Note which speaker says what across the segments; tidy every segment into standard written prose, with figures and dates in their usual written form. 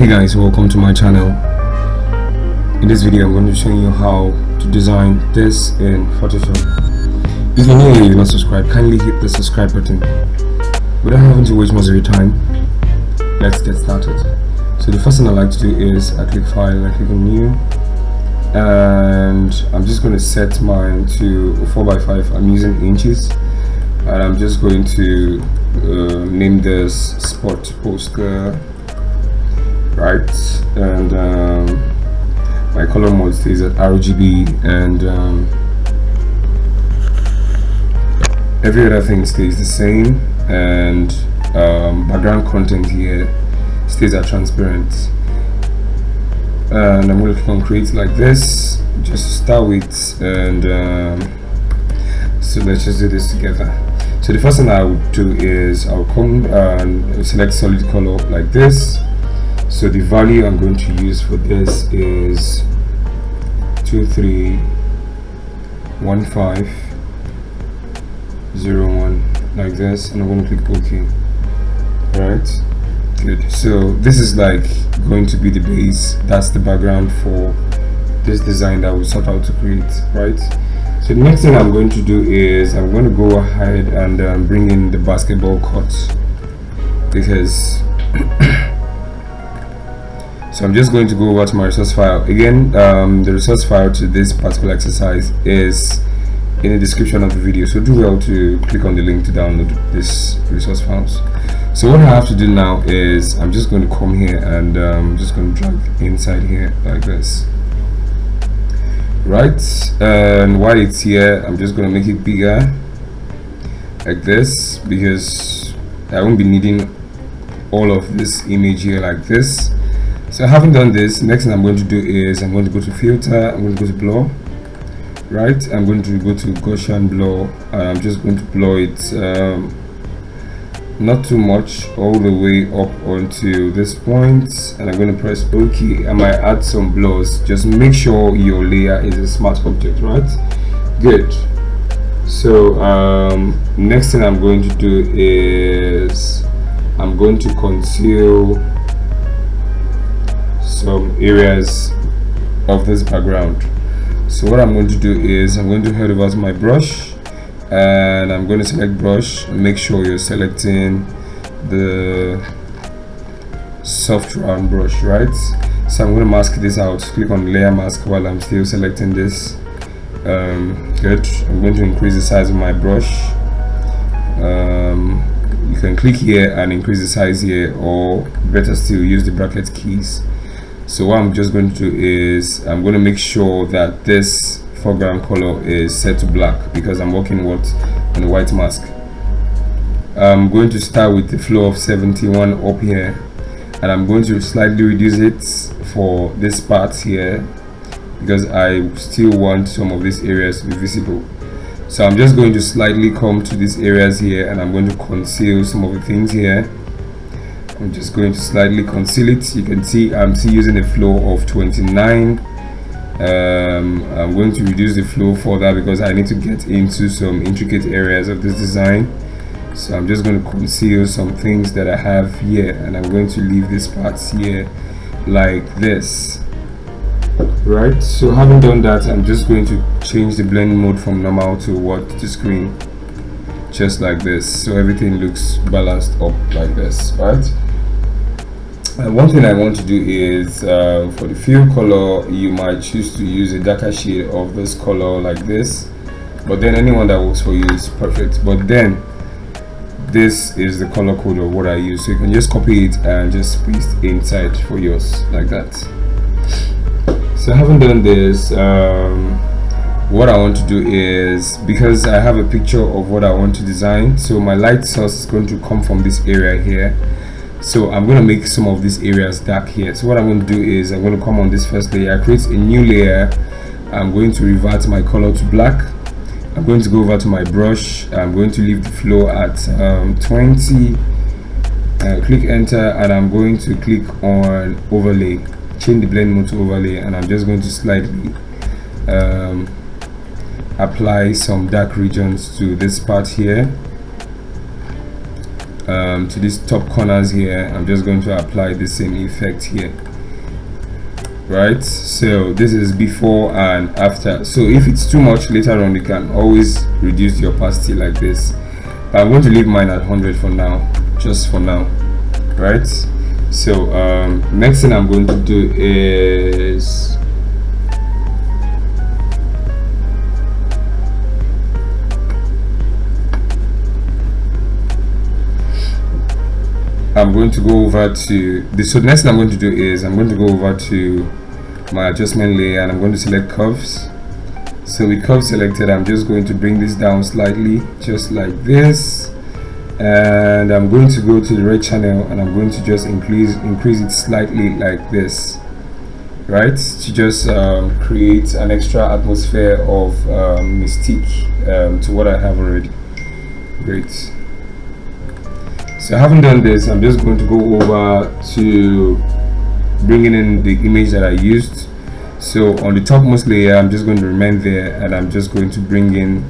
Speaker 1: Hey guys, welcome to my channel. In this video I'm going to show you how to design this in Photoshop. If you're new here, you're not subscribed, kindly hit the subscribe button. Without having to waste much of your time, let's get started. So the first thing I like to do is I click file, I click on new, and I'm just going to set mine to 4x5. I'm using inches, and I'm just going to name this spot poster, right? And my color mode stays at RGB, and every other thing stays the same, and background content here stays at transparent. And I'm going to click on create like this, just to start with, and so let's just do this together. So the first thing I would do is I'll come and select solid color like this. So the value I'm going to use for this is 231501 like this, and I'm going to click OK. Alright, good. So this is like going to be the base, that's the background for this design that we set out to create, right? So the next thing I'm going to do is I'm going to go ahead and bring in the basketball cuts, because so I'm just going to go over to my resource file. Again, the resource file to this particular exercise is in the description of the video, so do well to click on the link to download this resource files. So what I have to do now is I'm just going to come here and I'm just going to drag inside here like this, right? And while it's here, I'm just going to make it bigger like this, because I won't be needing all of this image here like this. So having done this, next thing I'm going to do is I'm going to go to filter, I'm going to go to blur, right? I'm going to go to Gaussian blur, and I'm just going to blur it not too much, all the way up onto this point, and I'm going to press OK. I might add some blurs. Just make sure your layer is a smart object, right? Good. So next thing I'm going to do is I'm going to conceal some areas of this background. So what I'm going to do is I'm going to head over to my brush, and I'm going to select brush. Make sure you're selecting the soft round brush, right? So I'm going to mask this out. Click on layer mask while I'm still selecting this. Good. I'm going to increase the size of my brush. You can click here and increase the size here, or better still, use the bracket keys. So what I'm just going to do is I'm going to make sure that this foreground color is set to black, because I'm working on a white mask. I'm going to start with the flow of 71 up here, and I'm going to slightly reduce it for this part here, because I still want some of these areas to be visible. So I'm just going to slightly come to these areas here, and I'm going to conceal some of the things here. I'm just going to slightly conceal it. You can see I'm still using a flow of 29. I'm going to reduce the flow further because I need to get into some intricate areas of this design. So I'm just going to conceal some things that I have here, and I'm going to leave this part here like this, right? So having done that, I'm just going to change the blend mode from normal to what to screen, just like this, so everything looks balanced up like this, right? And one thing I want to do is for the fill color, you might choose to use a darker shade of this color like this, but then anyone that works for you is perfect. But then this is the color code of what I use, so you can just copy it and just paste inside for yours like that. So having done this, what I want to do is, because I have a picture of what I want to design, so my light source is going to come from this area here. So I'm going to make some of these areas dark here. So what I'm going to do is I'm going to come on this first layer, create a new layer. I'm going to revert my color to black. I'm going to go over to my brush. I'm going to leave the flow at 20. Click enter, and I'm going to click on overlay. Change the blend mode to overlay, and I'm just going to slightly apply some dark regions to this part here. to these top corners here, I'm just going to apply the same effect here, right? So this is before and after. So if it's too much later on, you can always reduce the opacity like this. I'm going to leave mine at 100 for now, just for now, right? So next thing I'm going to do is I'm going to go over to this. So the next thing I'm going to do is I'm going to go over to my adjustment layer and I'm going to select curves. So with curve selected, I'm just going to bring this down slightly, just like this, and I'm going to go to the red channel and I'm going to just increase it slightly like this, right, to just create an extra atmosphere of mystique to what I have already. Great. So having done this, I'm just going to go over to bringing in the image that I used. So on the topmost layer, I'm just going to remain there and I'm just going to bring in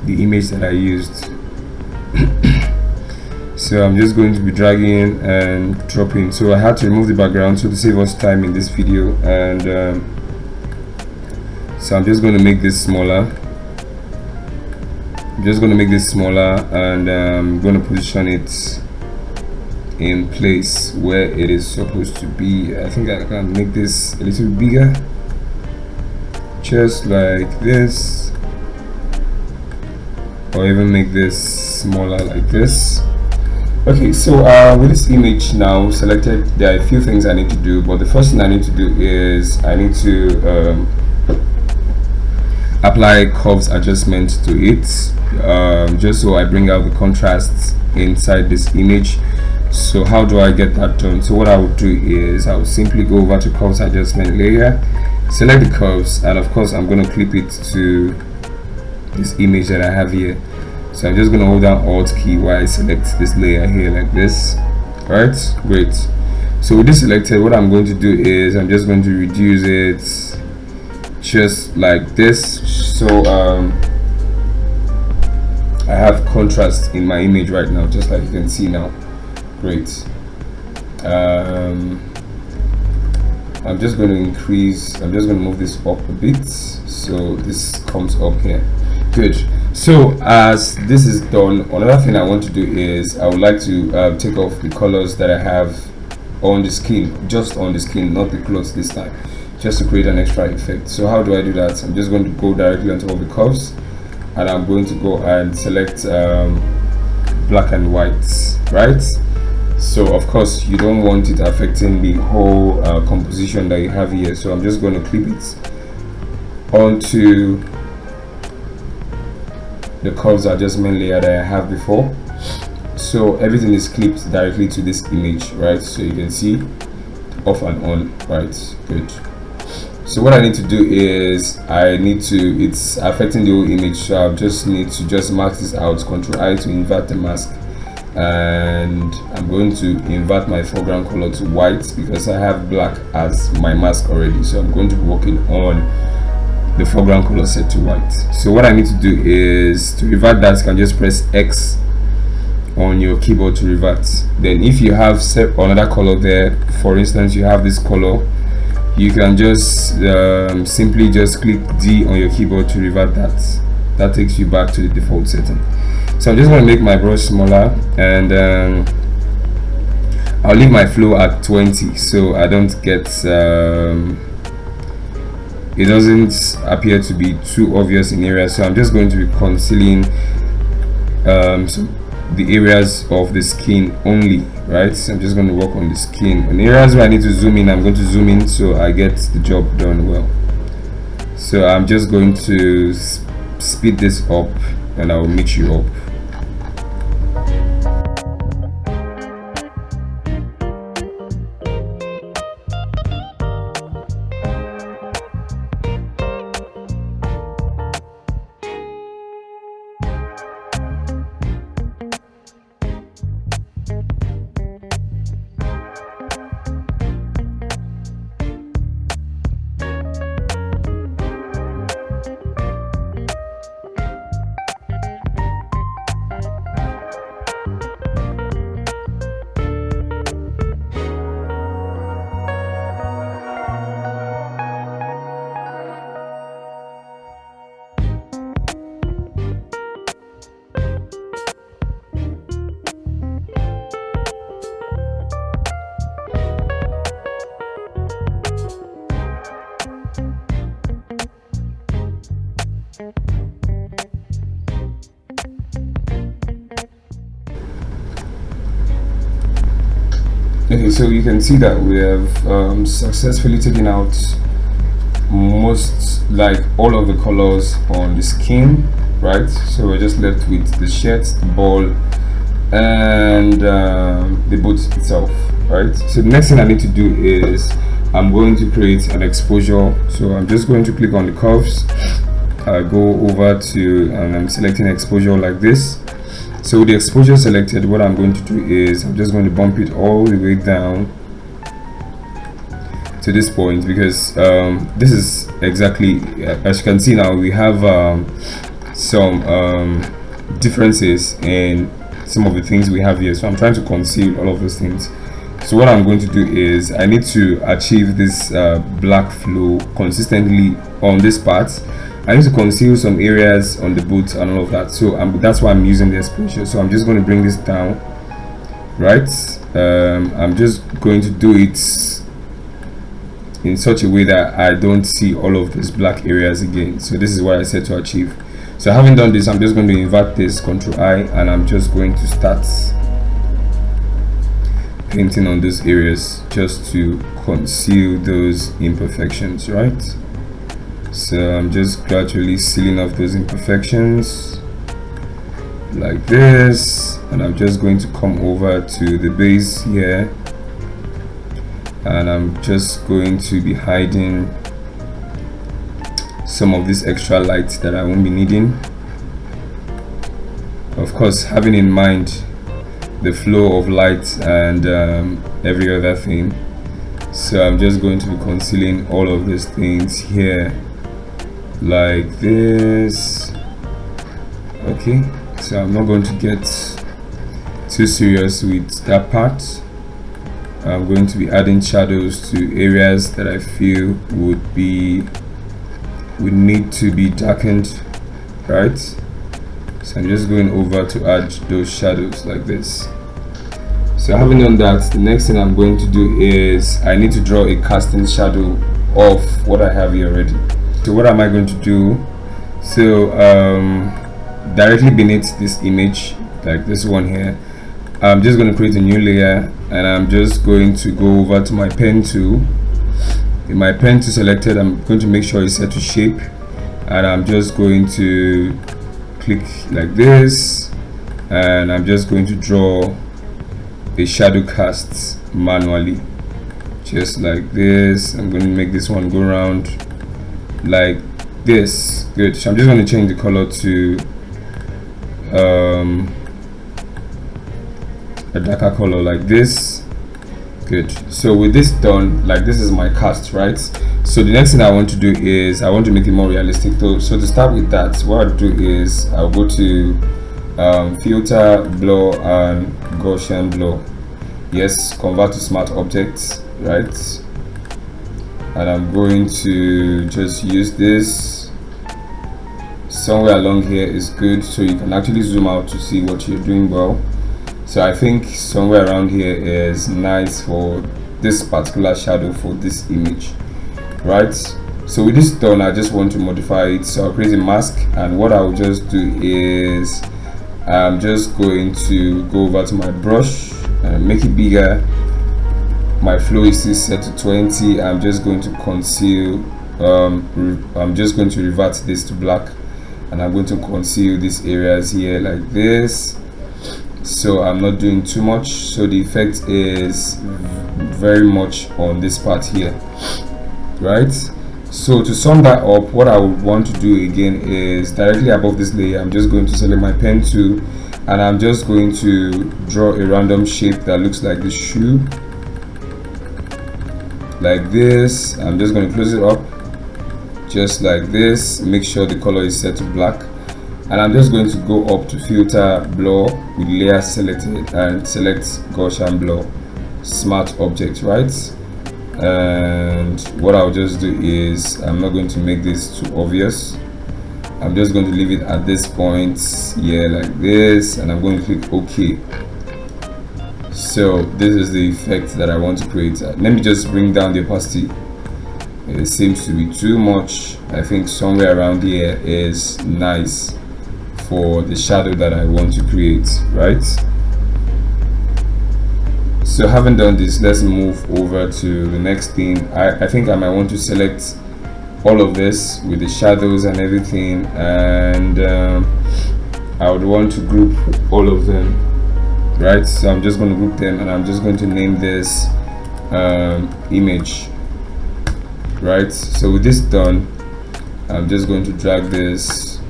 Speaker 1: the image that I used. So I'm just going to be dragging and dropping. So I had to remove the background so to save us time in this video, and so I'm just going to make this smaller. I'm just going to make this smaller and I'm going to position it in place where it is supposed to be. I think I can make this a little bigger, just like this, or even make this smaller like this. Okay, so with this image now selected, there are a few things I need to do, but the first thing I need to do is I need to apply curves adjustment to it, just so I bring out the contrasts inside this image. So how do I get that done? So what I will do is I will simply go over to curves adjustment layer, select the curves, and of course I'm going to clip it to this image that I have here. So I'm just going to hold down Alt key while I select this layer here like this. Right, great. So with this selected, what I'm going to do is I'm just going to reduce it just like this. So I have contrast in my image right now, just like you can see now. Great. I'm just going to move this up a bit so this comes up here. Good. So as this is done, another thing I want to do is I would like to take off the colors that I have on the skin, just on the skin, not the clothes this time, just to create an extra effect. So how do I do that? I'm just going to go directly on top of the curves and I'm going to go and select black and white, right? So of course you don't want it affecting the whole composition that you have here, so I'm just going to clip it onto the curves adjustment layer that I have before. So everything is clipped directly to this image, right? So you can see off and on, right? Good. So what I need to do is it's affecting the whole image, so I just need to mask this out. Ctrl I to invert the mask, and I'm going to invert my foreground color to white because I have black as my mask already. So I'm going to be working on the foreground color set to white. So what I need to do is to revert that, you can just press X on your keyboard to revert. Then if you have set another color there, for instance you have this color, you can just simply just click D on your keyboard to revert that. That takes you back to the default setting. So I'm just going to make my brush smaller, and I'll leave my flow at 20 so I don't get it doesn't appear to be too obvious in areas. So I'm just going to be concealing so the areas of the skin only, right? So I'm just going to work on the skin. In areas where I need to zoom in, I'm going to zoom in so I get the job done well. So I'm just going to speed this up and I will meet you up. so you can see that we have successfully taken out most, like all of the colors on the skin, right? So we're just left with the shirt, the ball, and the boot itself, right? So the next thing I need to do is I'm going to create an exposure. So I'm just going to click on the curves, go over to, and I'm selecting exposure like this. So with the exposure selected, what I'm going to do is I'm just going to bump it all the way down to this point, because this is exactly, as you can see now, we have some differences in some of the things we have here. So I'm trying to conceal all of those things. So what I'm going to do is I need to achieve this black flow consistently on this part. I need to conceal some areas on the boot and all of that. So that's why I'm using the exposure. So I'm just going to bring this down, right? I'm just going to do it in such a way that I don't see all of these black areas again. So this is what I said to achieve. So having done this, I'm just going to invert this, Ctrl I, and I'm just going to start painting on those areas just to conceal those imperfections, right? So I'm just gradually sealing off those imperfections like this, and I'm just going to come over to the base here, and I'm just going to be hiding some of this extra light that I won't be needing, of course having in mind the flow of light and every other thing. So I'm just going to be concealing all of these things here like this. Okay, so I'm not going to get too serious with that part. I'm going to be adding shadows to areas that I feel would need to be darkened, right? So I'm just going over to add those shadows like this. So having done that, the next thing I'm going to do is I need to draw a casting shadow of what I have here already. So what am I going to do? So directly beneath this image, like this one here, I'm just going to create a new layer, and I'm just going to go over to my pen tool. In my pen tool selected, I'm going to make sure it's set to shape, and I'm just going to click like this, and I'm just going to draw a shadow cast manually, just like this. I'm going to make this one go around like this. Good. So I'm just going to change the color to a darker color like this. Good. So with this done, like this is my cast, right? So the next thing I want to do is I want to make it more realistic though. So to start with that, what I'll do is I'll go to filter, blur, and Gaussian blur. Yes, convert to smart objects, right? And I'm going to just use this somewhere along here is good, so you can actually zoom out to see what you're doing well. So I think somewhere around here is nice for this particular shadow for this image, right? So with this done, I just want to modify it. So I'll create a mask, and what I'll just do is I'm just going to go over to my brush and make it bigger. My flow is still set to 20. I'm just going to conceal, I'm just going to revert this to black, and I'm going to conceal these areas here like this. So I'm not doing too much, so the effect is very much on this part here, right? So to sum that up, what I would want to do again is directly above this layer, I'm just going to select my pen tool, and I'm just going to draw a random shape that looks like the shoe like this. I'm just going to close it up just like this, make sure the color is set to black, and I'm just going to go up to filter, blur with layer selected, and select Gaussian blur, smart object, right? And what I'll just do is I'm not going to make this too obvious. I'm just going to leave it at this point here like this, and I'm going to click OK. So this is the effect that I want to create. Let me just bring down the opacity. It seems to be too much. I think somewhere around here is nice for the shadow that I want to create, right? So So having done this, let's move over to the next thing. I think I might want to select all of this with the shadows and everything, and I would want to group all of them, right? So I'm just going to group them, and I'm just going to name this image, right? So with this done, I'm just going to drag this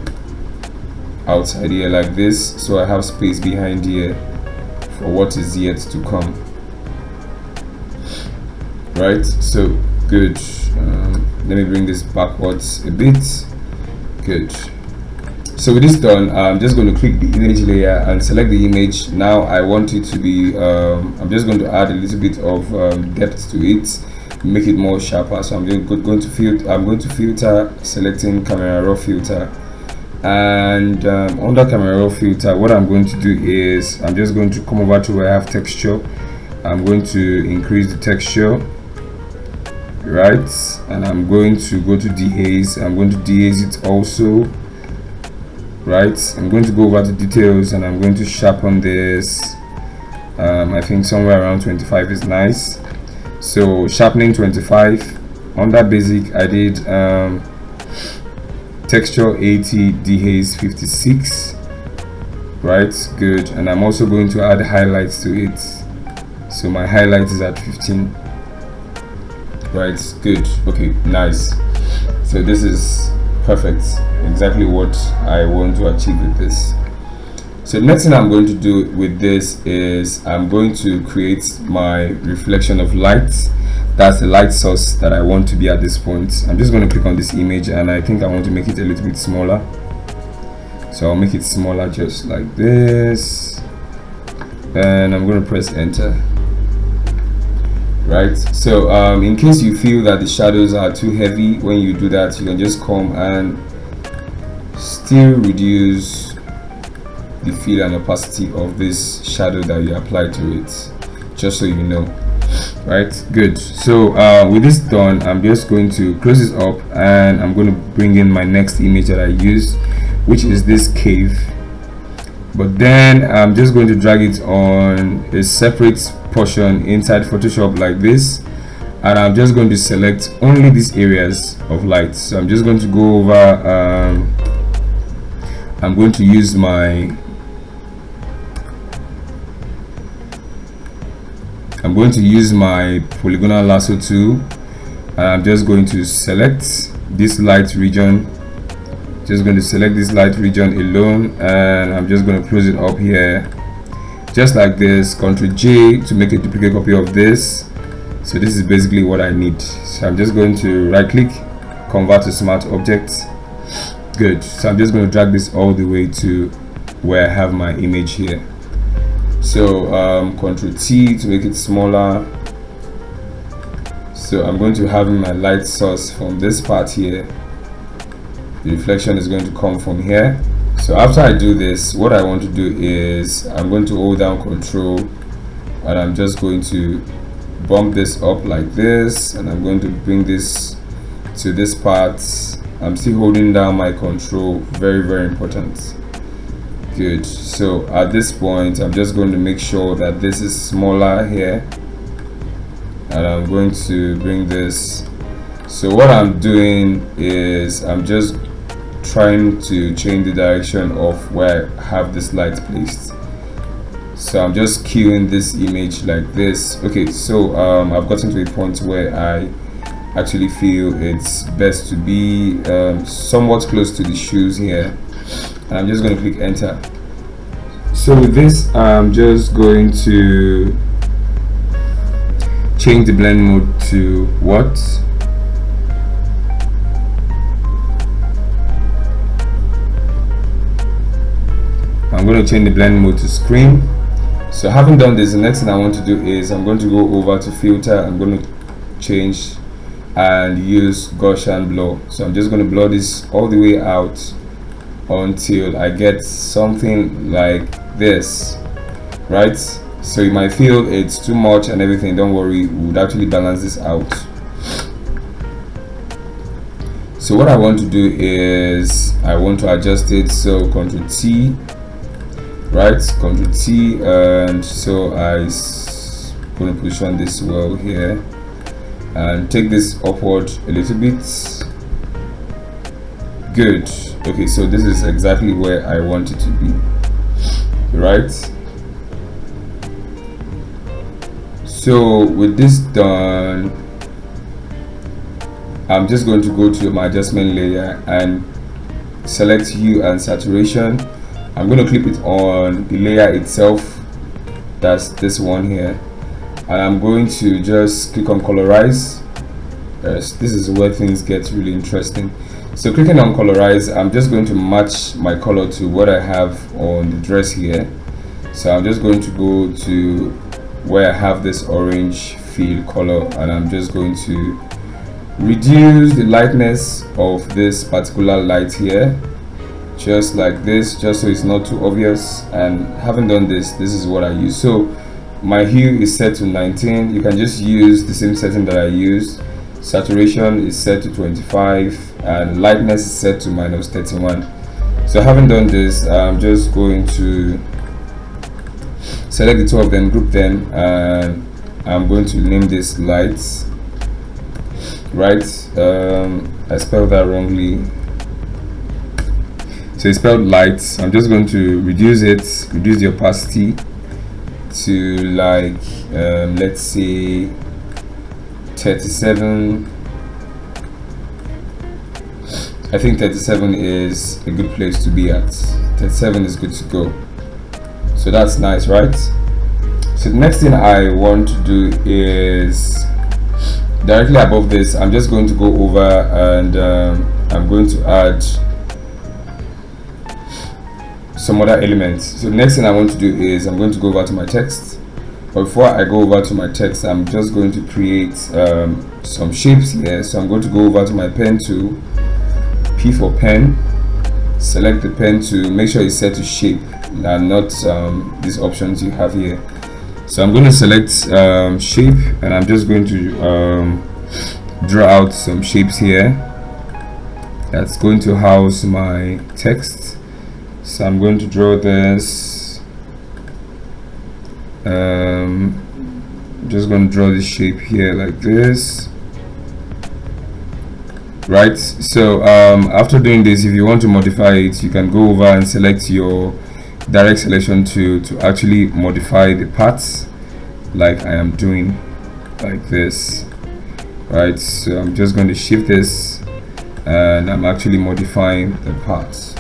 Speaker 1: outside here like this, so I have space behind here for what is yet to come, right? So good. Let me bring this backwards a bit. Good. So with this done, I'm just going to click the image layer and select the image. Now I want it to be I'm just going to add a little bit of depth to it, make it more sharper. So I'm just going to filter, selecting camera raw filter, and under camera raw filter, what I'm going to do is I'm just going to come over to where I have texture. I'm going to increase the texture, right, and I'm going to go to dehaze. I'm going to dehaze it also, right. I'm going to go over to details, and I'm going to sharpen this. I think somewhere around 25 is nice. So sharpening 25. Under basic, I did texture 80, dehaze 56, right. Good. And I'm also going to add highlights to it, so my highlight is at 15, right. Good. Okay, nice. So this is perfect, exactly what I want to achieve with this. So the next thing I'm going to do with this is I'm going to create my reflection of light. That's the light source that I want to be at this point. I'm just going to click on this image, and I think I want to make it a little bit smaller. So I'll make it smaller just like this, and I'm going to press enter, right. So in case you feel that the shadows are too heavy, when you do that, you can just come and still reduce the feel and opacity of this shadow that you apply to it, just so you know, right. Good. So with this done, I'm just going to close this up, and I'm going to bring in my next image that I used, which is this cave. But then I'm just going to drag it on a separate portion inside Photoshop like this, and I'm just going to select only these areas of light. So I'm just going to go over I'm going to use my polygonal lasso tool, and I'm just going to select this light region, alone, and I'm just going to close it up here just like this. Ctrl J to make a duplicate copy of this. So this is basically what I need. So I'm just going to right click, convert to smart objects. Good. So I'm just going to drag this all the way to where I have my image here. So Ctrl T to make it smaller. So I'm going to have my light source from this part here. The reflection is going to come from here. So after I do this, what I want to do is I'm going to hold down Control, and I'm just going to bump this up like this, and I'm going to bring this to this part. I'm still holding down my Control, very, very important. Good. So at this point, I'm just going to make sure that this is smaller here, and I'm going to bring this. So what I'm doing is I'm just trying to change the direction of where I have this light placed. So I'm just cueing this image like this. Okay, so I've gotten to a point where I actually feel it's best to be somewhat close to the shoes here, and I'm just going to click enter. So with this, I'm just going to change the blend mode to what? I'm going to change the blend mode to screen. So having done this, the next thing I want to do is I'm going to go over to filter. I'm going to change and use Gaussian blur. So I'm just going to blur this all the way out until I get something like this, right? So you might feel it's too much and everything. Don't worry, we would actually balance this out. So what I want to do is I want to adjust it. So Ctrl T, right? Ctrl T, and so I going to position this well here and take this upward a little bit. Good. Okay, so this is exactly where I want it to be, right? So with this done, I'm just going to go to my adjustment layer and select hue and saturation. I'm going to clip it on the layer itself, that's this one here, and I'm going to just click on colorize. Yes, this is where things get really interesting. So clicking on colorize, I'm just going to match my color to what I have on the dress here. So I'm just going to go to where I have this orange field color, and I'm just going to reduce the lightness of this particular light here, just like this, just so it's not too obvious. And having done this, this is what I use. So my hue is set to 19. You can just use the same setting that I used. Saturation is set to 25 and lightness is set to -31. So having done this, I'm just going to select the two of them, group them, and I'm going to name this lights, right? I spelled that wrongly, so it's spelled lights. I'm just going to reduce the opacity to like let's say 37. I think 37 is a good place to be at. 37 is good to go. So that's nice, right? So the next thing I want to do is directly above this, I'm just going to go over and I'm going to add some other elements. So the next thing I want to do is I'm going to go over to my text. But before I go over to my text, I'm just going to create some shapes here. So I'm going to go over to my pen tool, P for pen, select the pen tool, make sure it's set to shape and not these options you have here. So I'm going to select shape, and I'm just going to draw out some shapes here that's going to house my text. So I'm going to draw this. Just going to draw this shape here like this, right? So after doing this, if you want to modify it, you can go over and select your direct selection to actually modify the parts like I am doing, like this, right? So I'm just going to shift this and I'm actually modifying the parts.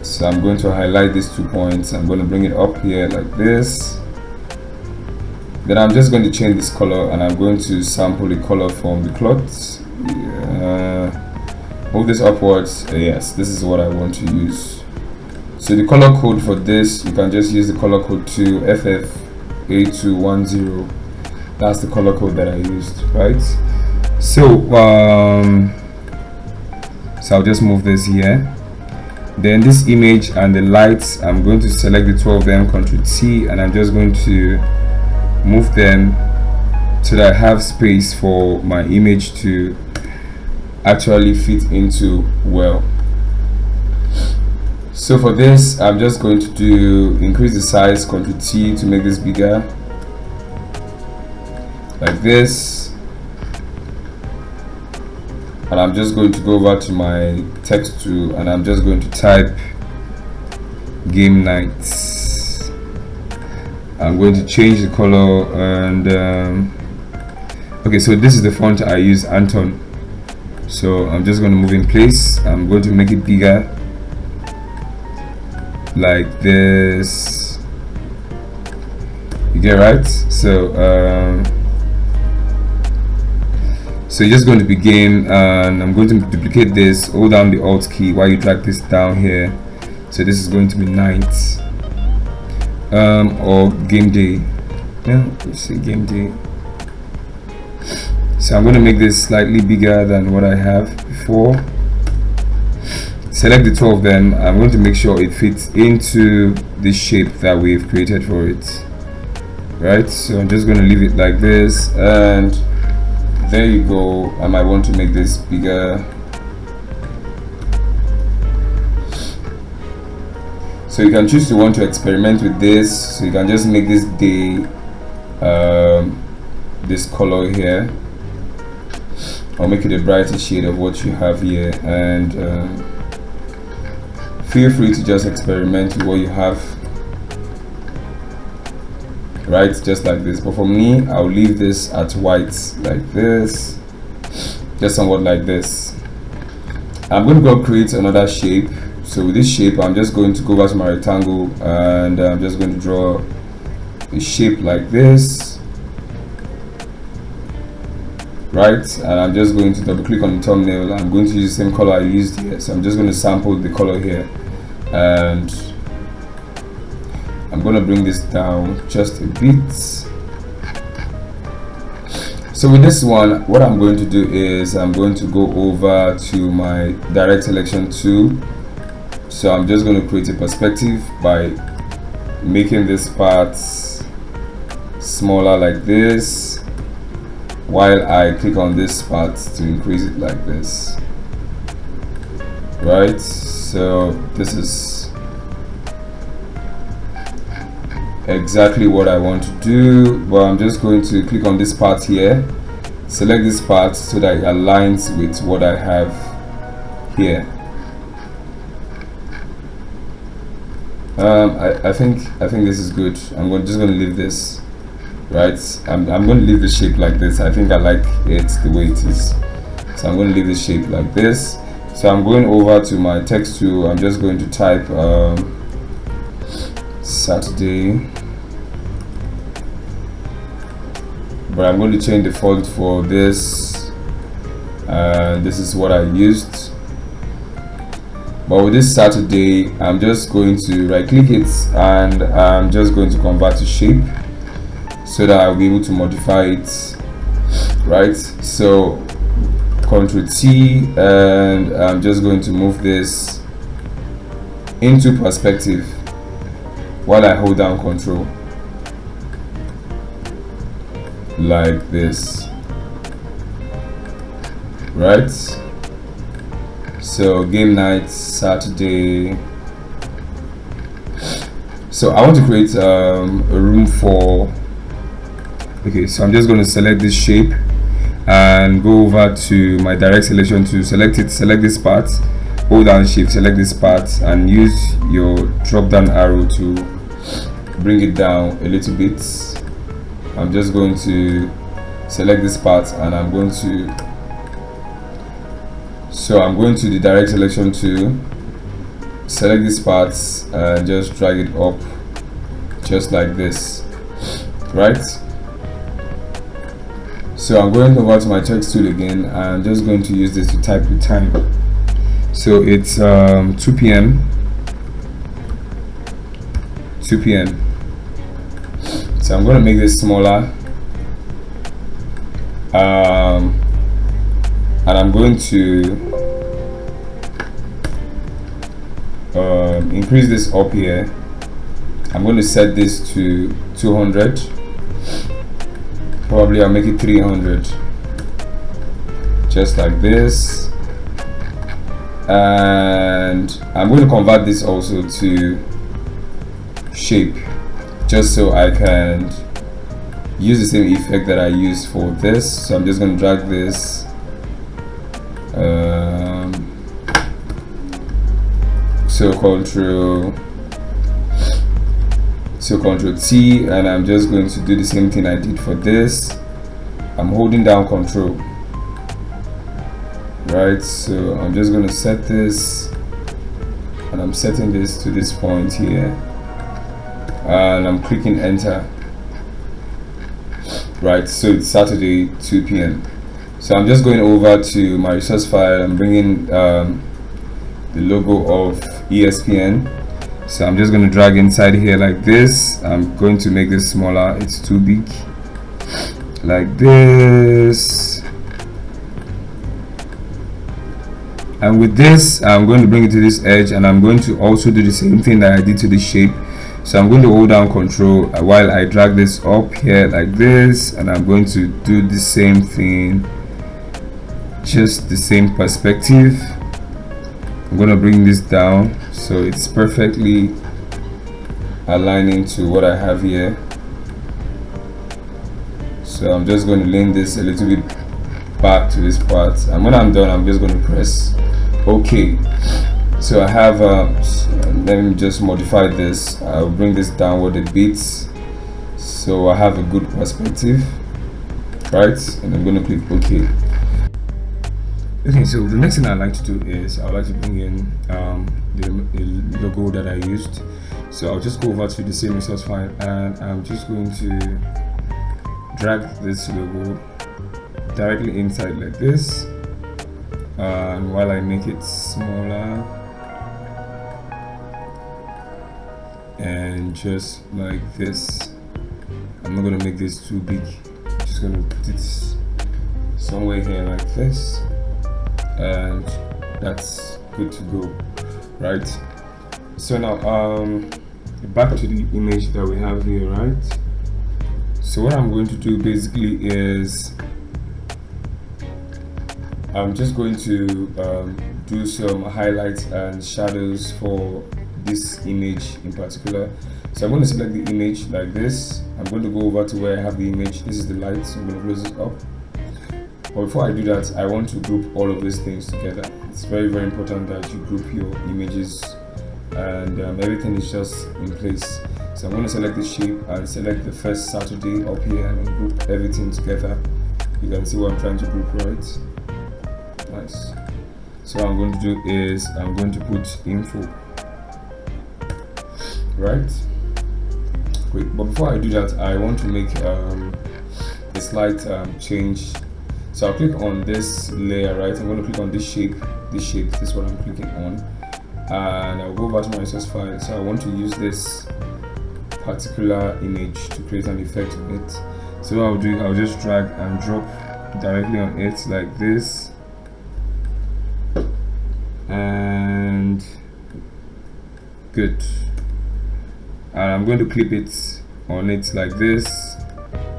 Speaker 1: So I'm going to highlight these 2 points. I'm going to bring it up here like this. Then I'm just going to change this color, and I'm going to sample the color from the cloth. Move this upwards. Yes, this is what I want to use. So the color code for this, you can just use the color code to FF8210. That's the color code that I used, right? So I'll just move this here. Then this image and the lights, I'm going to select the two of them, Ctrl T, and I'm just going to move them so that I have space for my image to actually fit into well. So for this, I'm just going to increase the size, Ctrl T to make this bigger, like this. And I'm just going to go over to my text tool, and I'm just going to type game nights. I'm going to change the color, and okay, so this is the font I use, Anton. So I'm just going to move in place. I'm going to make it bigger like this. You get right? So you're just going to begin, and I'm going to duplicate this, hold down the Alt key while you drag this down here. So this is going to be night or game day. Yeah, let's see, game day. So I'm going to make this slightly bigger than what I have before. Select the two of them. I'm going to make sure it fits into the shape that we've created for it, right? So I'm just going to leave it like this, and there you go. I might want to make this bigger. So you can choose to want to experiment with this, so you can just make this day this color here, or make it a brighter shade of what you have here, and feel free to just experiment with what you have, right? Just like this. But for me, I'll leave this at white like this, just somewhat like this. I'm going to go create another shape. So with this shape, I'm just going to go back to my rectangle, and I'm just going to draw a shape like this, right? And I'm just going to double click on the thumbnail. I'm going to use the same color I used here, so I'm just going to sample the color here, and I'm going to bring this down just a bit. So with this one, what I'm going to do is I'm going to go over to my direct selection tool. So I'm just going to create a perspective by making this part smaller like this, while I click on this part to increase it like this, right? So this is exactly what I want to do, but I'm just going to click on this part here, select this part so that it aligns with what I have here. I think this is good. I'm just going to leave this, right? I'm going to leave the shape like this. I think I like it the way it is, so I'm going to leave the shape like this. So I'm going over to my text tool. I'm just going to type Saturday, but I'm going to change the font for this, and this is what I used. But with this Saturday, I'm just going to right click it, and I'm just going to convert to shape so that I'll be able to modify it, right? So Ctrl T, and I'm just going to move this into perspective while I hold down Ctrl, like this, right? So game night Saturday. So I want to create a room for, okay, so I'm just going to select this shape and go over to my direct selection to select it, select this part, hold down shift, select this part, and use your drop down arrow to bring it down a little bit. I'm just going to select this part, and I'm going to the direct selection to select this part and just drag it up just like this, right? So I'm going over to my text tool again, and I'm just going to use this to type the time. So it's 2 p.m. 2 p.m. So I'm going to make this smaller, and I'm going to increase this up here. I'm going to set this to 200. Probably I'll make it 300, just like this. And I'm going to convert this also to shape, just so I can use the same effect that I used for this. So I'm just going to drag this so Ctrl T, and I'm just going to do the same thing I did for this. I'm holding down Ctrl, right? So I'm just going to set this, and I'm setting this to this point here, and I'm clicking enter, right? So it's Saturday 2 p.m. So I'm just going over to my resource file. I'm bringing the logo of ESPN. So I'm just going to drag inside here like this. I'm going to make this smaller, it's too big, like this. And with this, I'm going to bring it to this edge, and I'm going to also do the same thing that I did to the shape. So I'm going to hold down Control while I drag this up here like this, and I'm going to do the same thing, just the same perspective. I'm going to bring this down so it's perfectly aligning to what I have here. So I'm just going to lean this a little bit back to this part, and when I'm done, I'm just going to press OK. So I have let me just modify this. I'll bring this downward a bit so I have a good perspective, right? And I'm going to click OK. Okay, so the next thing I'd like to do is I'd like to bring in the logo that I used. So I'll just go over to the same resource file, and I'm just going to drag this logo directly inside like this, and while I make it smaller, and just like this. I'm not going to make this too big, just going to put it somewhere here like this, and that's good to go, right? So now back to the image that we have here, right? So what I'm going to do basically is I'm just going to do some highlights and shadows for this image in particular. So I'm going to select the image like this. I'm going to go over to where I have the image. This is the light, so I'm going to close it up. But before I do that, I want to group all of these things together. It's very, very important that you group your images, and everything is just in place. So I'm going to select the shape and select the first Saturday up here and group everything together. You can see what I'm trying to group, right? Nice. So what I'm going to do is I'm going to put info, right? Great. But before I do that, I want to make a slight change. So I'll click on this layer, right? I'm going to click on this shape. This is what I'm clicking on, and I'll go over to my resource file. So I want to use this particular image to create an effect on it. So what I'll do, I'll just drag and drop directly on it like this, and good. And I'm going to clip it on it like this.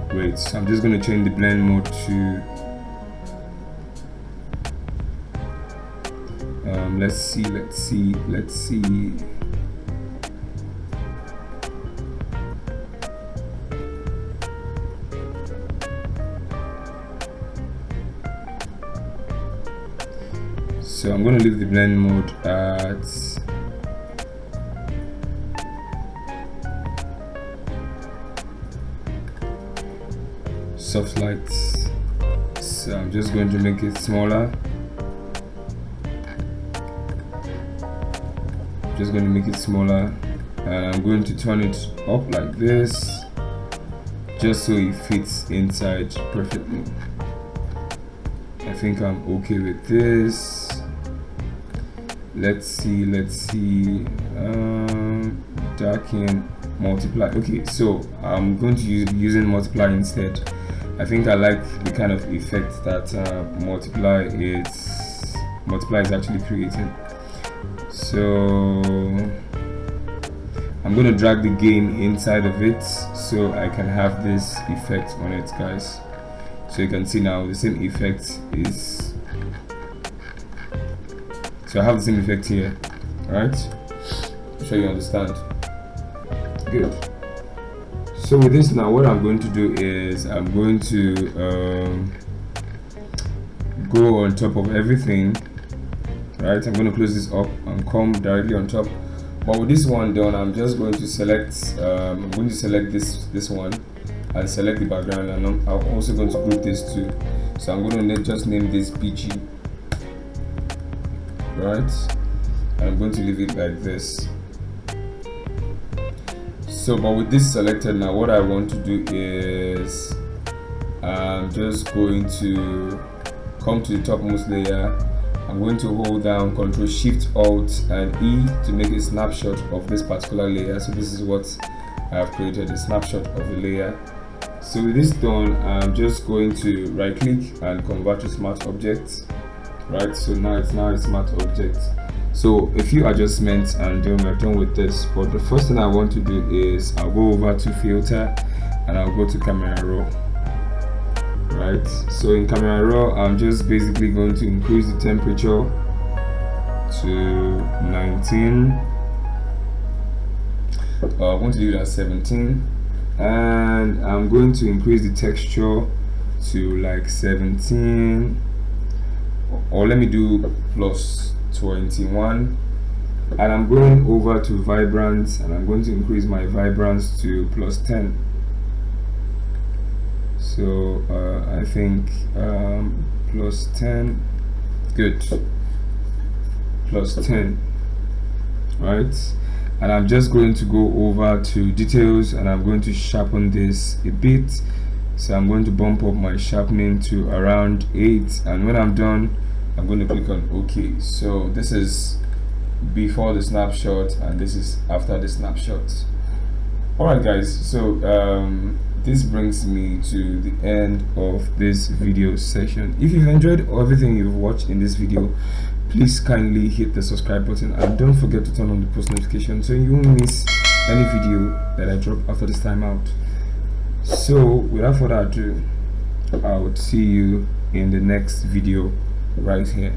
Speaker 1: Great. So I'm just going to change the blend mode to let's see. So I'm going to leave the blend mode at soft lights. So I'm just going to make it smaller. And I'm going to turn it up like this, just so it fits inside perfectly. I think I'm okay with this. Let's see. Darken, multiply. Okay, so I'm going to be using multiply instead. I think I like the kind of effect that multiply is actually creating. So I'm going to drag the gain inside of it so I can have this effect on it, guys. So you can see now the same effect is, so I have the same effect here, right? I'm sure you understand. Good. So with this now, what I'm going to do is I'm going to go on top of everything, right? I'm going to close this up and come directly on top. But with this one done, I'm just going to select I'm going to select this one and select the background, and I'm also going to group this too. So I'm going to just name this PG, right? And I'm going to leave it like this. So but with this selected now, what I want to do is I'm just going to come to the topmost layer. I'm going to hold down Ctrl Shift Alt and E to make a snapshot of this particular layer. So this is what I have created, a snapshot of the layer. So with this done, I'm just going to right click and convert to smart object, right? So now it's a smart object. So a few adjustments and then we're done with this. But the first thing I want to do is I'll go over to filter and I'll go to camera raw. Right, so in camera raw, I'm just basically going to increase the temperature to 19. I'm going to leave it at 17, and I'm going to increase the texture to like 17, or let me do plus 21, and I'm going over to vibrance, and I'm going to increase my vibrance to plus 10. So I think plus 10, good, plus 10, right? And I'm just going to go over to details, and I'm going to sharpen this a bit. So I'm going to bump up my sharpening to around 8, and when I'm done, I'm going to click on OK. So this is before the snapshot, and this is after the snapshot. Alright guys, so this brings me to the end of this video session. If you've enjoyed everything you've watched in this video, please kindly hit the subscribe button, and don't forget to turn on the post notification so you won't miss any video that I drop after this time out. So without further ado, I will see you in the next video right here.